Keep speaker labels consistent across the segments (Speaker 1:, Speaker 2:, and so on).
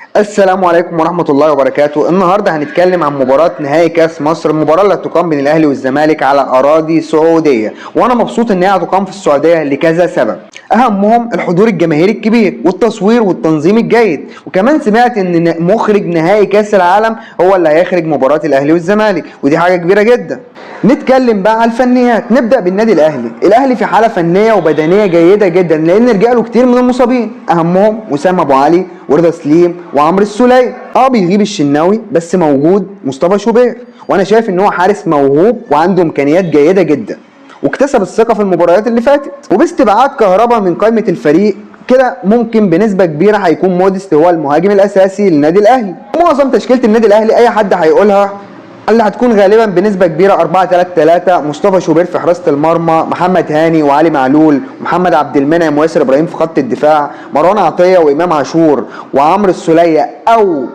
Speaker 1: السلام عليكم ورحمة الله وبركاته. النهارده هنتكلم عن مباراة نهائي كاس مصر، المباراة اللي هتقام بين الأهلي والزمالك على أراضي سعودية، وأنا مبسوط إن هي هتقام في السعودية لكذا سبب، أهمهم الحضور الجماهيري الكبير والتصوير والتنظيم الجيد، وكمان سمعت إن مخرج نهائي كاس العالم هو اللي هيخرج مباراة الأهلي والزمالك، ودي حاجة كبيرة جدا. نتكلم بقى على الفنيات، نبدأ بالنادي الأهلي في حالة فنية وبدنية جيدة جدا، لأن رجع له كتير من المصابين، أهمهم وسام أبو علي ورضا سليم وعمرو السولية. بيغيب الشناوي بس موجود مصطفى شوبير، وانا شايف ان هو حارس موهوب وعنده امكانيات جيده جدا، واكتسب الثقه في المباريات اللي فاتت. وباستبعاد كهربا من قائمه الفريق كده ممكن بنسبه كبيره هيكون موديست هو المهاجم الاساسي للنادي الاهلي. معظم تشكيله النادي الاهلي اي حد هيقولها اللي هتكون غالبا بنسبه كبيره 4-3-3، مصطفى شوبير في حراسه المرمى، محمد هاني وعلي معلول، محمد عبد المنعم وياسر ابراهيم في خط الدفاع، مروان عطيه وامام عاشور وعمرو السوليه او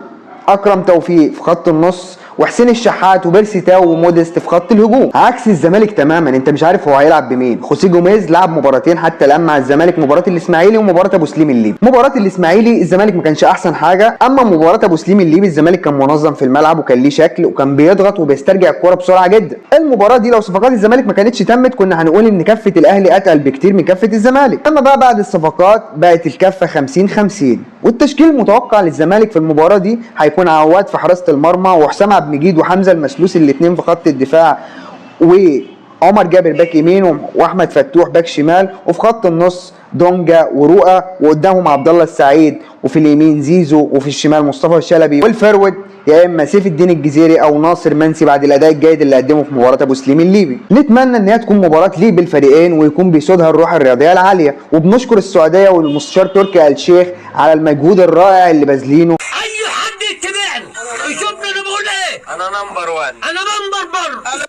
Speaker 1: اكرم توفيق في خط النص، وحسين الشحات وبيرسي تاو وموديست في خط الهجوم. عكس الزمالك تماما، انت مش عارف هو هيلعب بمين. خوسيه جوميز لعب مباراتين حتى الان مع الزمالك، مباراه الاسماعيلي ومباراه ابو سليم الليبي. مباراه الاسماعيلي الزمالك ما كانش احسن حاجه، اما مباراه ابو سليم الليبي الزمالك كان منظم في الملعب وكان ليه شكل وكان بيضغط وبيسترجع الكوره بسرعه جدا. المباراه دي لو صفقات الزمالك ما كانتش تمت كنا هنقول ان كفه الاهلي اتقل بكتير من كفه الزمالك، اما بقى بعد الصفقات بقت الكفه 50-50. والتشكيل المتوقع للزمالك في المباراه دي هيكون عواد في حراسه المرمى، وحسام عبد المجيد وحمزه المسلوسي الاثنين في خط الدفاع، وعمر جابر باك يمين واحمد فتوح باك شمال، وفي خط النص دونجا ورؤى، وقدامهم عبد الله السعيد، وفي اليمين زيزو، وفي الشمال مصطفى الشلبي، والفرود يا اما سيف الدين الجزيري او ناصر منسي بعد الاداء الجيد اللي قدمه في مباراه ابو سليم الليبي. نتمنى ان هي تكون مباراه ليه بالفريقين ويكون بيسودها الروح الرياضيه العاليه، وبنشكر السعوديه والمستشار تركي آل الشيخ على المجهود الرائع اللي باذلينه.
Speaker 2: اي حد يتبعني يشوفني انا بقول ايه،
Speaker 3: انا نمبر 1
Speaker 2: انا نمبر بر